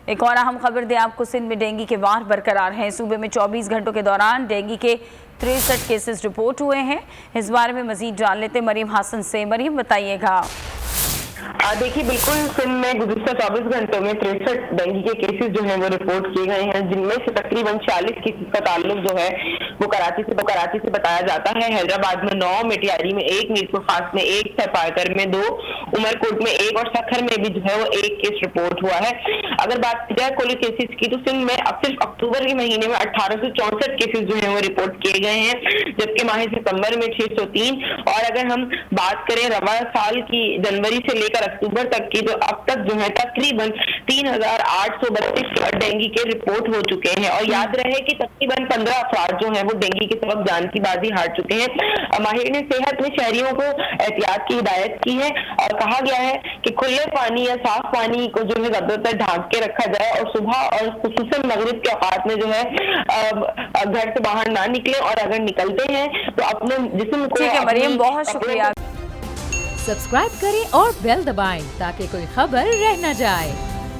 ایک اور اہم خبر دیں آپ کو، سندھ میں ڈینگی کے وار برقرار ہیں۔ صوبے میں 24 گھنٹوں کے دوران ڈینگی کے 63 کیسز رپورٹ ہوئے ہیں۔ اس بارے میں مزید جان لیتے مریم حسن سے۔ مریم بتائیے گا۔ دیکھیے بالکل سندھ میں گزشتہ 24 گھنٹوں میں 63 ڈینگی کے کیسز جو ہیں وہ رپورٹ کیے گئے ہیں، جن میں سے تقریباً 40 کیسز کا تعلق جو ہے وہ کراچی سے بتایا جاتا ہے۔ حیدرآباد میں 9، میٹیاری میں 1، میر پور میں 1، سرپارکر میں 2، عمر کوٹ میں 1 اور سکھر میں بھی جو ہے وہ 1 کیس رپورٹ ہوا ہے۔ اگر بات کی جائے کل کیسز کی تو سندھ میں اب صرف اکتوبر کے مہینے میں 1864 کیسز جو ہیں وہ رپورٹ کیے گئے ہیں، جبکہ ماہ ستمبر میں 603، اور اگر ہم بات کریں رواں سال کی جنوری سے لے کر اکتوبر تک کی تو اب تک جو ہے تقریباً 3832 ڈینگی کے رپورٹ ہو چکے ہیں، اور یاد رہے کہ تقریباً 15 افراد جو ہیں وہ ڈینگی کے سبب جان کی بازی ہار چکے ہیں۔ ماہرین صحت نے شہریوں کو احتیاط کی ہدایت کی ہے اور کہا گیا ہے کہ کھلے پانی یا صاف پانی کو جو ہے زیادہ تر ڈھانک کے رکھا جائے، اور صبح اور خصوصاً مغرب کے اوقات میں جو ہے گھر سے باہر نہ نکلیں، اور اگر نکلتے ہیں تو اپنے جسم کو ٹھیک ہے مریم، بہت شکریہ۔ سبسکرائب کریں اور بیل دبائیں تاکہ کوئی خبر رہ نہ جائے۔